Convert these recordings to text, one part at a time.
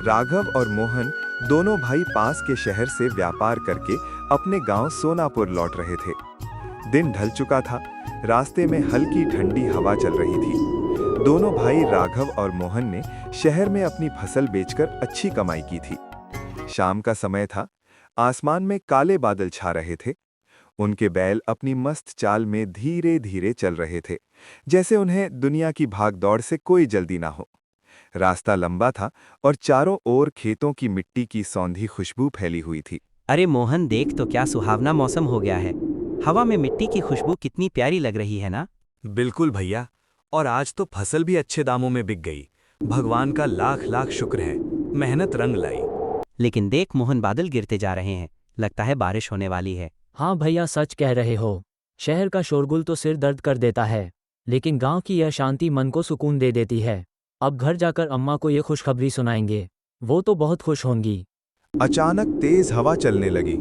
राघव और मोहन दोनों भाई पास के शहर से व्यापार करके अपने गांव सोनापुर लौट रहे थे। दिन ढल चुका था। रास्ते में हल्की ठंडी हवा चल रही थी। दोनों भाई राघव और मोहन ने शहर में अपनी फसल बेचकर अच्छी कमाई की थी। शाम का समय था। आसमान में काले बादल छा रहे थे। उनके बैल अपनी मस्त चाल में धीरे धीरे चल रहे थे, जैसे उन्हें दुनिया की भागदौड़ से कोई जल्दी ना हो। रास्ता लंबा था और चारों ओर खेतों की मिट्टी की सौंधी खुशबू फैली हुई थी। अरे मोहन, देख तो क्या सुहावना मौसम हो गया है। हवा में मिट्टी की खुशबू कितनी प्यारी लग रही है ना। बिल्कुल भैया, और आज तो फसल भी अच्छे दामों में बिक गई। भगवान का लाख लाख शुक्र है, मेहनत रंग लाई। लेकिन देख मोहन, बादल गिरते जा रहे हैं। लगता है बारिश होने वाली है। हाँ भैया, सच कह रहे हो। शहर का शोरगुल तो सिर दर्द कर देता है, लेकिन गांव की यह शांति मन को सुकून दे देती है। अब घर जाकर अम्मा को ये खुशखबरी सुनाएंगे, वो तो बहुत खुश होंगी। अचानक तेज हवा चलने लगी।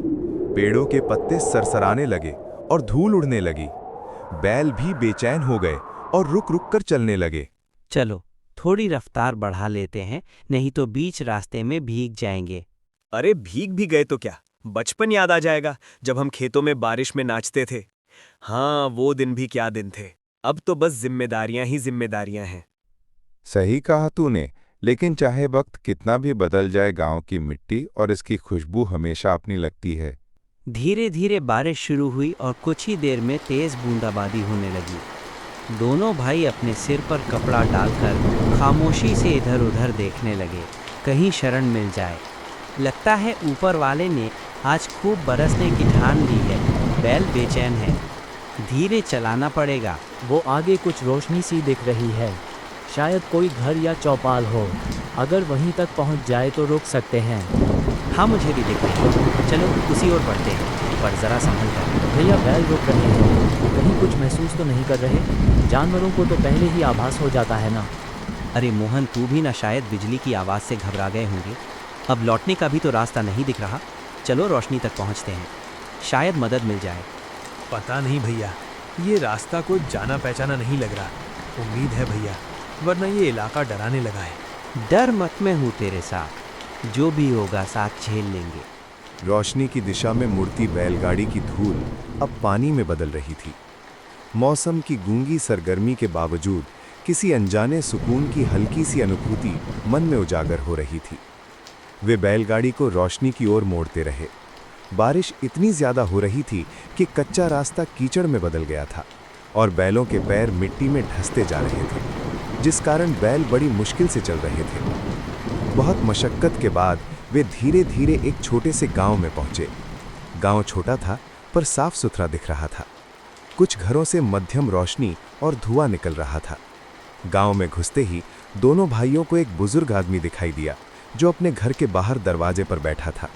पेड़ों के पत्ते सरसराने लगे और धूल उड़ने लगी। बैल भी बेचैन हो गए और रुक रुक कर चलने लगे। चलो थोड़ी रफ्तार बढ़ा लेते हैं, नहीं तो बीच रास्ते में भीग जाएंगे। अरे भीग भी गए तो क्या, बचपन याद आ जाएगा जब हम खेतों में बारिश में नाचते थे। हाँ, वो दिन भी क्या दिन थे। अब तो बस जिम्मेदारियां ही जिम्मेदारियां हैं। सही कहा तूने, लेकिन चाहे वक्त कितना भी बदल जाए, गांव की मिट्टी और इसकी खुशबू हमेशा अपनी लगती है। धीरे धीरे बारिश शुरू हुई और कुछ ही देर में तेज बूंदाबांदी होने लगी। दोनों भाई अपने सिर पर कपड़ा डालकर खामोशी से इधर उधर देखने लगे, कहीं शरण मिल जाए। लगता है ऊपर वाले ने आज खूब बरसने की ठान ली है। बैल बेचैन है, धीरे चलाना पड़ेगा। वो आगे कुछ रोशनी सी दिख रही है, शायद कोई घर या चौपाल हो। अगर वहीं तक पहुंच जाए तो रुक सकते हैं। हाँ, मुझे भी दिख रही है। चलो उसी ओर बढ़ते हैं, पर ज़रा संभल कर। भैया, बैल रुक रहे हैं, कहीं कुछ महसूस तो नहीं कर रहे? जानवरों को तो पहले ही आभास हो जाता है ना। अरे मोहन, तू भी ना शायद बिजली की आवाज़ से घबरा गए होंगे। अब लौटने का भी तो रास्ता नहीं दिख रहा। चलो रोशनी तक पहुंचते हैं, शायद मदद मिल जाए। पता नहीं भैया, ये रास्ता कोई जाना पहचाना नहीं लग रहा। उम्मीद है भैया, वरना ये इलाका डराने लगा है। डर मत, मैं हूँ तेरे साथ। जो भी होगा साथ झेल लेंगे। रोशनी की दिशा में मुड़ती बैलगाड़ी की धूल अब पानी में बदल रही थी। मौसम की गूंगी सरगर्मी के बावजूद किसी अनजाने सुकून की हल्की सी अनुभूति मन में उजागर हो रही थी। वे बैलगाड़ी को रोशनी की ओर मोड़ते रहे। बारिश इतनी ज्यादा हो रही थी कि कच्चा रास्ता कीचड़ में बदल गया था और बैलों के पैर मिट्टी में धंसते जा रहे थे, जिस कारण बैल बड़ी मुश्किल से चल रहे थे। बहुत मशक्कत के बाद वे धीरे धीरे एक छोटे से गांव में पहुंचे। गांव छोटा था पर साफ सुथरा दिख रहा था। कुछ घरों से मध्यम रोशनी और धुआं निकल रहा था। गांव में घुसते ही दोनों भाइयों को एक बुजुर्ग आदमी दिखाई दिया, जो अपने घर के बाहर दरवाजे पर बैठा था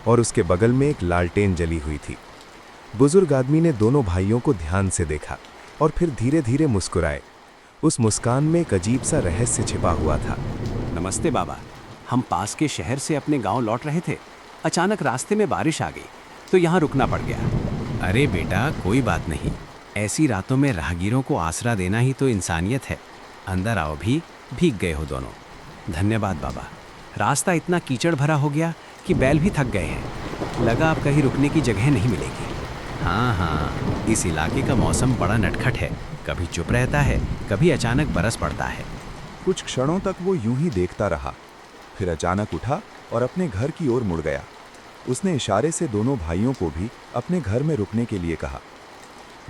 और उसके बगल में एक लालटेन जली हुई थी। बुजुर्ग आदमी ने दोनों भाइयों को ध्यान से देखा और फिर धीरे धीरे मुस्कुराए। उस मुस्कान में एक अजीब सा रहस्य छिपा हुआ था। नमस्ते बाबा, हम पास के शहर से अपने गांव लौट रहे थे। अचानक रास्ते में बारिश आ गई तो यहाँ रुकना पड़ गया। अरे बेटा, कोई बात नहीं। ऐसी रातों में राहगीरों को आसरा देना ही तो इंसानियत है। अंदर आओ, भी भीग गए हो दोनों। धन्यवाद बाबा। रास्ता इतना कीचड़ भरा हो गया कि बैल भी थक गए हैं। लगा अब कहीं रुकने की जगह नहीं मिलेगी। हाँ, इस इलाके का मौसम बड़ा नटखट है। कभी चुप रहता है, कभी अचानक बरस पड़ता है। कुछ क्षणों तक वो यूं ही देखता रहा, फिर अचानक उठा और अपने घर की ओर मुड़ गया। उसने इशारे से दोनों भाइयों को भी अपने घर में रुकने के लिए कहा।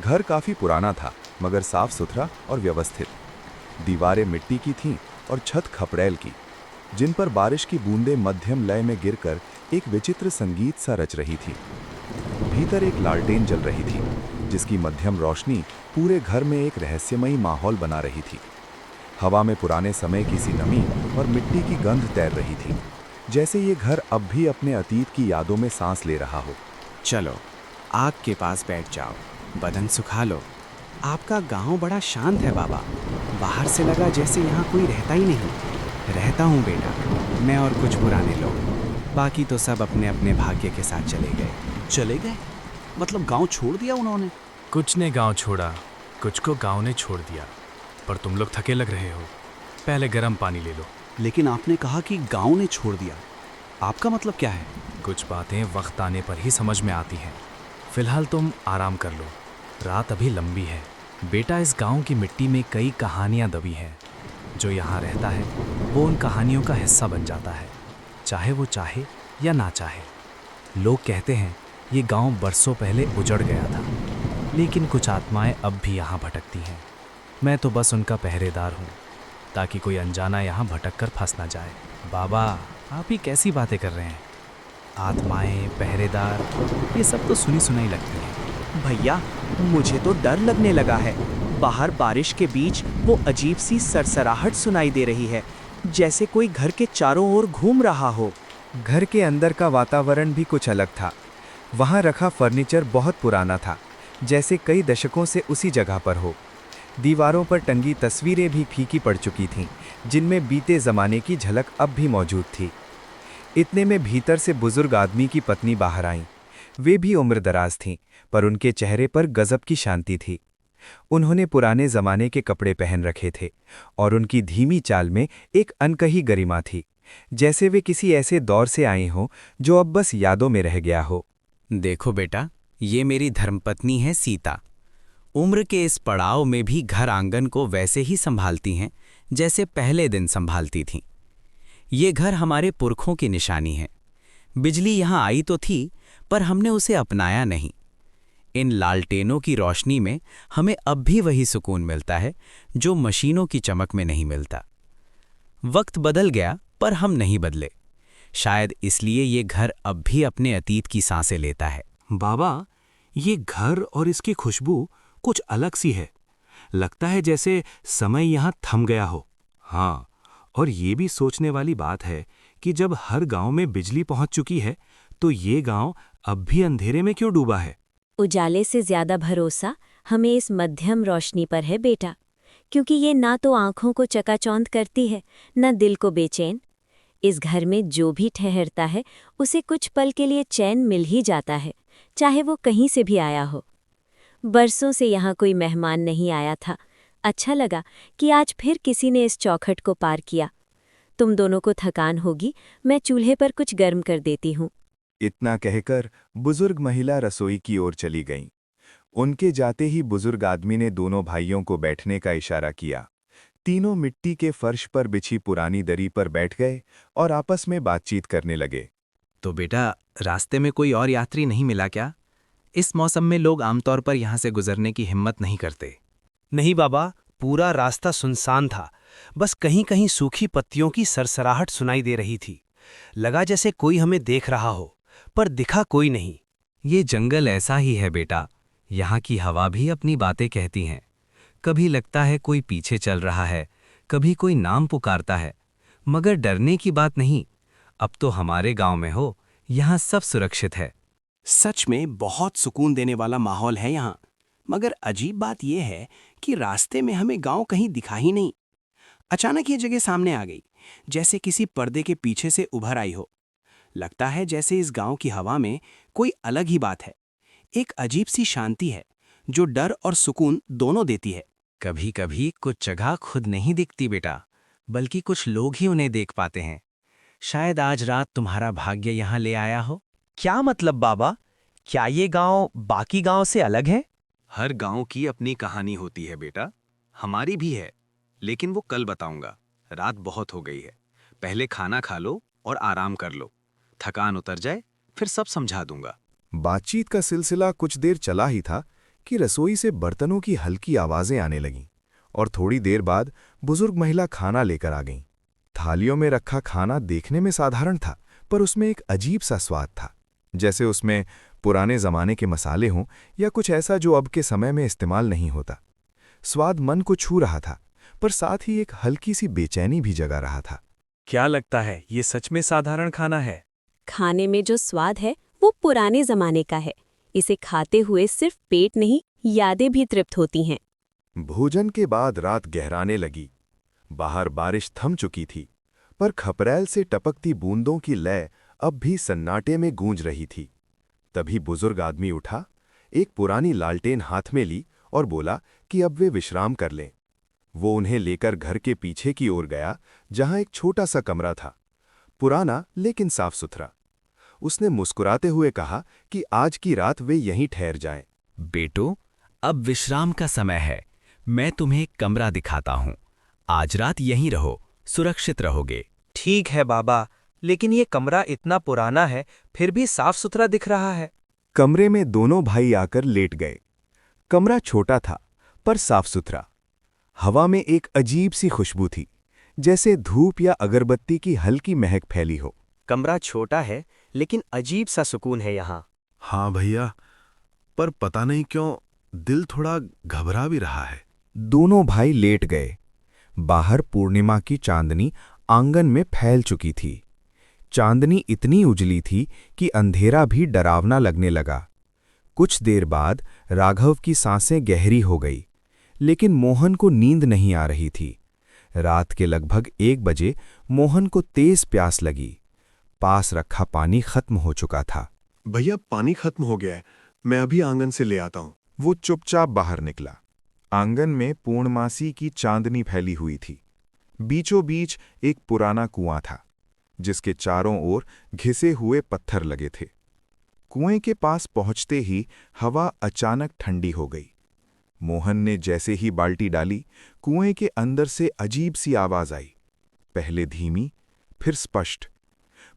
घर काफी पुराना था, मगर साफ सुथरा और व्यवस्थित। दीवारें मिट्टी की थीं और छत खपड़ैल की, जिन पर बारिश की बूंदें मध्यम लय में गिरकर एक विचित्र संगीत सा रच रही थी। भीतर एक लालटेन जल रही थी, जिसकी मध्यम रोशनी पूरे घर में एक रहस्यमयी माहौल बना रही थी। हवा में पुराने समय की सी नमी और मिट्टी की गंध तैर रही थी, जैसे ये घर अब भी अपने अतीत की यादों में सांस ले रहा हो। चलो आग के पास बैठ जाओ, बदन सुखा लो। आपका गांव बड़ा शांत है बाबा। बाहर से लगा जैसे यहाँ कोई रहता ही नहीं। रहता हूँ बेटा, मैं और कुछ पुराने लोग। बाकी तो सब अपने अपने भाग्य के साथ चले गए। चले गए? मतलब गांव छोड़ दिया उन्होंने? कुछ ने गांव छोड़ा, कुछ को गांव ने छोड़ दिया। पर तुम लोग थके लग रहे हो, पहले गर्म पानी ले लो। लेकिन आपने कहा कि गांव ने छोड़ दिया। आपका मतलब क्या है? कुछ बातें वक्त आने पर ही समझ में आती हैं। फिलहाल तुम आराम कर लो, रात अभी लंबी है। बेटा, इस गांव की मिट्टी में कई कहानियां दबी हैं। जो यहाँ रहता है वो उन कहानियों का हिस्सा बन जाता है, चाहे वो चाहे या ना चाहे। लोग कहते हैं ये गांव बरसों पहले उजड़ गया था, लेकिन कुछ आत्माएं अब भी यहाँ भटकती हैं। मैं तो बस उनका पहरेदार हूँ, ताकि कोई अनजाना यहाँ भटक कर फंस ना जाए। बाबा, आप ही कैसी बातें कर रहे हैं? आत्माएं, पहरेदार, ये सब तो सुनी सुनाई लगती हैं। भैया, मुझे तो डर लगने लगा है। बाहर बारिश के बीच वो अजीब सी सरसराहट सुनाई दे रही है, जैसे कोई घर के चारों ओर घूम रहा हो। घर के अंदर का वातावरण भी कुछ अलग था। वहाँ रखा फर्नीचर बहुत पुराना था, जैसे कई दशकों से उसी जगह पर हो। दीवारों पर टंगी तस्वीरें भी फीकी पड़ चुकी थीं, जिनमें बीते ज़माने की झलक अब भी मौजूद थी। इतने में भीतर से बुजुर्ग आदमी की पत्नी बाहर आईं। वे भी उम्रदराज थीं, पर उनके चेहरे पर गजब की शांति थी। उन्होंने पुराने ज़माने के कपड़े पहन रखे थे और उनकी धीमी चाल में एक अनकही गरिमा थी, जैसे वे किसी ऐसे दौर से आए हों जो अब बस यादों में रह गया हो। देखो बेटा, ये मेरी धर्मपत्नी है सीता। उम्र के इस पड़ाव में भी घर आंगन को वैसे ही संभालती हैं जैसे पहले दिन संभालती थीं। ये घर हमारे पुरखों की निशानी है। बिजली यहाँ आई तो थी, पर हमने उसे अपनाया नहीं। इन लालटेनों की रोशनी में हमें अब भी वही सुकून मिलता है जो मशीनों की चमक में नहीं मिलता। वक्त बदल गया, पर हम नहीं बदले। शायद इसलिए ये घर अब भी अपने अतीत की सांसें लेता है। बाबा, ये घर और इसकी खुशबू कुछ अलग सी है। लगता है जैसे समय यहाँ थम गया हो। हाँ, और ये भी सोचने वाली बात है कि जब हर गांव में बिजली पहुंच चुकी है, तो ये गांव अब भी अंधेरे में क्यों डूबा है? उजाले से ज्यादा भरोसा हमें इस मध्यम रोशनी पर है बेटा, क्योंकि ये ना तो आंखों को चकाचौंध करती है, न दिल को बेचैन। इस घर में जो भी ठहरता है उसे कुछ पल के लिए चैन मिल ही जाता है, चाहे वो कहीं से भी आया हो। बरसों से यहाँ कोई मेहमान नहीं आया था। अच्छा लगा कि आज फिर किसी ने इस चौखट को पार किया। तुम दोनों को थकान होगी, मैं चूल्हे पर कुछ गर्म कर देती हूँ। इतना कहकर बुजुर्ग महिला रसोई की ओर चली गईं। उनके जाते ही बुजुर्ग आदमी ने दोनों भाइयों को बैठने का इशारा किया। तीनों मिट्टी के फर्श पर बिछी पुरानी दरी पर बैठ गए और आपस में बातचीत करने लगे। तो बेटा, रास्ते में कोई और यात्री नहीं मिला क्या? इस मौसम में लोग आमतौर पर यहाँ से गुजरने की हिम्मत नहीं करते। नहीं बाबा, पूरा रास्ता सुनसान था। बस कहीं कहीं सूखी पत्तियों की सरसराहट सुनाई दे रही थी। लगा जैसे कोई हमें देख रहा हो, पर दिखा कोई नहीं। ये जंगल ऐसा ही है बेटा, यहाँ की हवा भी अपनी बातें कहती हैं। कभी लगता है कोई पीछे चल रहा है, कभी कोई नाम पुकारता है, मगर डरने की बात नहीं। अब तो हमारे गांव में हो, यहाँ सब सुरक्षित है। सच में बहुत सुकून देने वाला माहौल है यहाँ। मगर अजीब बात यह है कि रास्ते में हमें गांव कहीं दिखा ही नहीं। अचानक ये जगह सामने आ गई, जैसे किसी पर्दे के पीछे से उभर आई हो। लगता है जैसे इस गांव की हवा में कोई अलग ही बात है। एक अजीब सी शांति है जो डर और सुकून दोनों देती है। कभी कभी कुछ जगह खुद नहीं दिखती बेटा, बल्कि कुछ लोग ही उन्हें देख पाते हैं। शायद आज रात तुम्हारा भाग्य यहाँ ले आया हो। क्या मतलब बाबा? क्या ये गांव बाकी गांव से अलग है? हर गांव की अपनी कहानी होती है बेटा। हमारी भी है, लेकिन वो कल बताऊंगा। रात बहुत हो गई है, पहले खाना खा लो और आराम कर लो। थकान उतर जाए फिर सब समझा दूंगा। बातचीत का सिलसिला कुछ देर चला ही था कि रसोई से बर्तनों की हल्की आवाजें आने लगीं और थोड़ी देर बाद बुजुर्ग महिला खाना लेकर आ गईं। थालियों में रखा खाना देखने में साधारण था, पर उसमें एक अजीब सा स्वाद था, जैसे उसमें पुराने जमाने के मसाले हों या कुछ ऐसा जो अब के समय में इस्तेमाल नहीं होता। स्वाद मन को छू रहा था, पर साथ ही एक हल्की सी बेचैनी भी जगा रहा था। क्या लगता है ये सच में साधारण खाना है? खाने में जो स्वाद है वो पुराने जमाने का है। इसे खाते हुए सिर्फ पेट नहीं, यादें भी तृप्त होती हैं। भोजन के बाद रात गहराने लगी। बाहर बारिश थम चुकी थी, पर खपरैल से टपकती बूंदों की लय अब भी सन्नाटे में गूंज रही थी। तभी बुजुर्ग आदमी उठा, एक पुरानी लालटेन हाथ में ली और बोला कि अब वे विश्राम कर लें। वो उन्हें लेकर घर के पीछे की ओर गया, जहां एक छोटा सा कमरा था, पुराना लेकिन साफ सुथरा। उसने मुस्कुराते हुए कहा कि आज की रात वे यहीं ठहर जाएं। बेटो, अब विश्राम का समय है। मैं तुम्हें एक कमरा दिखाता हूँ। आज रात यहीं रहो, सुरक्षित रहोगे। ठीक है बाबा, लेकिन ये कमरा इतना पुराना है, फिर भी साफ सुथरा दिख रहा है। कमरे में दोनों भाई आकर लेट गए। कमरा छोटा था, पर साफ सुथरा। हवा में एक अजीब सी खुशबू थी, जैसे धूप या अगरबत्ती की हल्की महक फैली हो। कमरा छोटा है, लेकिन अजीब सा सुकून है यहाँ। हाँ भैया, पर पता नहीं क्यों दिल थोड़ा घबरा भी रहा है। दोनों भाई लेट गए। बाहर पूर्णिमा की चांदनी आंगन में फैल चुकी थी। चांदनी इतनी उजली थी कि अंधेरा भी डरावना लगने लगा। कुछ देर बाद राघव की सांसें गहरी हो गई, लेकिन मोहन को नींद नहीं आ रही थी। रात के लगभग 1 बजे मोहन को तेज प्यास लगी। पास रखा पानी खत्म हो चुका था। भैया, पानी खत्म हो गया है, मैं अभी आंगन से ले आता हूँ। वो चुपचाप बाहर निकला। आंगन में पूर्णमासी की चांदनी फैली हुई थी। बीचों बीच एक पुराना कुआं था, जिसके चारों ओर घिसे हुए पत्थर लगे थे। कुएं के पास पहुंचते ही हवा अचानक ठंडी हो गई। मोहन ने जैसे ही बाल्टी डाली, कुएं के अंदर से अजीब सी आवाज आई, पहले धीमी, फिर स्पष्ट।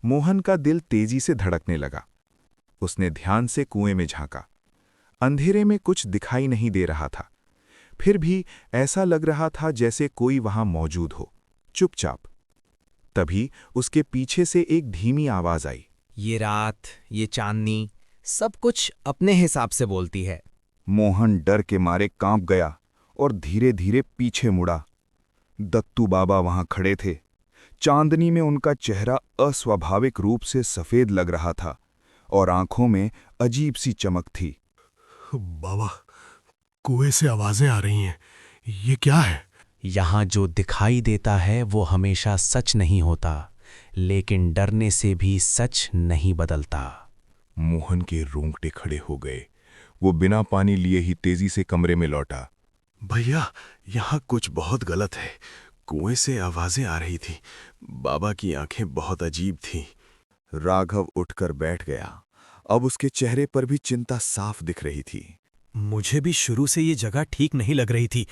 मोहन का दिल तेजी से धड़कने लगा। उसने ध्यान से कुएं में झांका। अंधेरे में कुछ दिखाई नहीं दे रहा था, फिर भी ऐसा लग रहा था जैसे कोई वहां मौजूद हो, चुपचाप। तभी उसके पीछे से एक धीमी आवाज आई। ये रात, ये चांदनी, सब कुछ अपने हिसाब से बोलती है। मोहन डर के मारे कांप गया और धीरे धीरे पीछे मुड़ा। दत्तू बाबा वहां खड़े थे। चांदनी में उनका चेहरा अस्वाभाविक रूप से सफेद लग रहा था और आंखों में अजीब सी चमक थी। बाबा, कुएं से आवाजें आ रही हैं, ये क्या है? यहाँ जो दिखाई देता है वो हमेशा सच नहीं होता, लेकिन डरने से भी सच नहीं बदलता। मोहन के रोंगटे खड़े हो गए। वो बिना पानी लिए ही तेजी से कमरे में लौटा। भैया, यहाँ कुछ बहुत गलत है। कुएं से आवाजें आ रही थी। बाबा की आंखें बहुत अजीब थीं। राघव उठकर बैठ गया। अब उसके चेहरे पर भी चिंता साफ दिख रही थी। मुझे भी शुरू से ये जगह ठीक नहीं लग रही थी।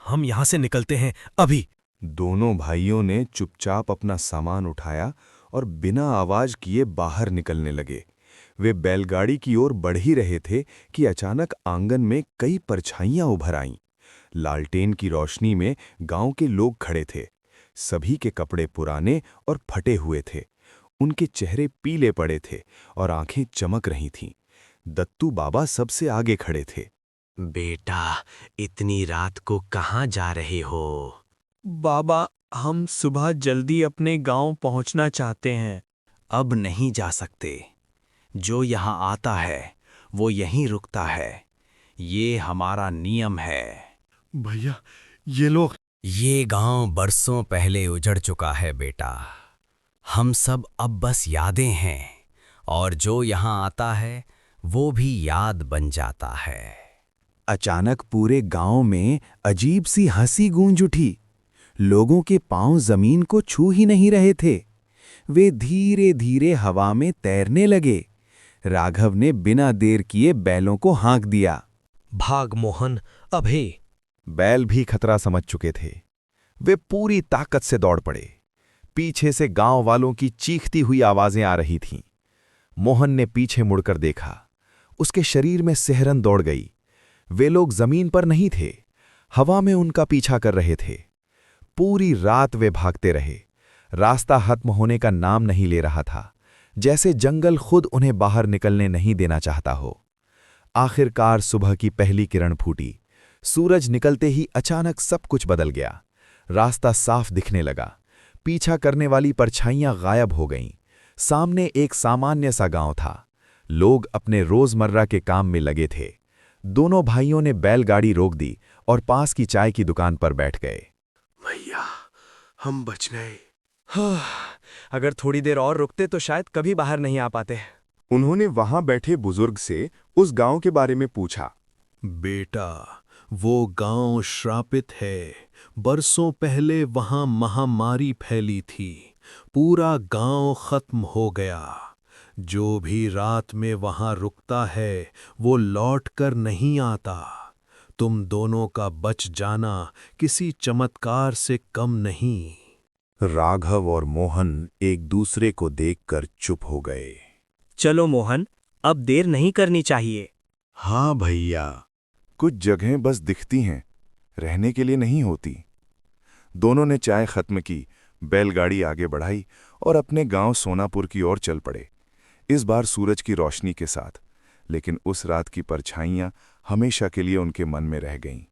हम यहाँ से निकलते हैं अभी। दोनों भाइयों ने चुपचाप अपना सामान उठाया और बिना आवाज किए बाहर निकलने लगे। वे बैलगाड़ी की ओर बढ़ ही रहे थे कि अचानक आंगन में कई परछाइयां उभर आईं। लालटेन की रोशनी में गांव के लोग खड़े थे। सभी के कपड़े पुराने और फटे हुए थे। उनके चेहरे पीले पड़े थे और आंखें चमक रही थीं। दत्तू बाबा सबसे आगे खड़े थे। बेटा, इतनी रात को कहाँ जा रहे हो? बाबा, हम सुबह जल्दी अपने गांव पहुंचना चाहते हैं। अब नहीं जा सकते। जो यहाँ आता है वो यहीं रुकता है। ये हमारा नियम है। भैया, ये लोग। ये गांव बरसों पहले उजड़ चुका है बेटा। हम सब अब बस यादें हैं, और जो यहाँ आता है वो भी याद बन जाता है। अचानक पूरे गांव में अजीब सी हंसी गूंज उठी। लोगों के पांव जमीन को छू ही नहीं रहे थे। वे धीरे धीरे हवा में तैरने लगे। राघव ने बिना देर किए बैलों को हाँक दिया। भाग मोहन, अभे। बैल भी खतरा समझ चुके थे। वे पूरी ताकत से दौड़ पड़े। पीछे से गांव वालों की चीखती हुई आवाजें आ रही थीं। मोहन ने पीछे मुड़कर देखा। उसके शरीर में सिहरन दौड़ गई। वे लोग जमीन पर नहीं थे, हवा में उनका पीछा कर रहे थे। पूरी रात वे भागते रहे। रास्ता खत्म होने का नाम नहीं ले रहा था, जैसे जंगल खुद उन्हें बाहर निकलने नहीं देना चाहता हो। आखिरकार सुबह की पहली किरण फूटी। सूरज निकलते ही अचानक सब कुछ बदल गया। रास्ता साफ दिखने लगा। पीछा करने वाली परछाइयां गायब हो गईं। सामने एक सामान्य सा गांव था। लोग अपने रोजमर्रा के काम में लगे थे। दोनों भाइयों ने बैलगाड़ी रोक दी और पास की चाय की दुकान पर बैठ गए। भैया, हम बच गए। हाँ, अगर थोड़ी देर और रुकते तो शायद कभी बाहर नहीं आ पाते। उन्होंने वहां बैठे बुजुर्ग से उस गांव के बारे में पूछा। बेटा, वो गांव श्रापित है। बरसों पहले वहां महामारी फैली थी। पूरा गांव खत्म हो गया। जो भी रात में वहां रुकता है वो लौट कर नहीं आता। तुम दोनों का बच जाना किसी चमत्कार से कम नहीं। राघव और मोहन एक दूसरे को देखकर चुप हो गए। चलो मोहन, अब देर नहीं करनी चाहिए। हाँ भैया, कुछ जगहें बस दिखती हैं, रहने के लिए नहीं होती। दोनों ने चाय खत्म की, बैलगाड़ी आगे बढ़ाई और अपने गांव सोनापुर की ओर चल पड़े, इस बार सूरज की रोशनी के साथ। लेकिन उस रात की परछाइयां हमेशा के लिए उनके मन में रह गईं।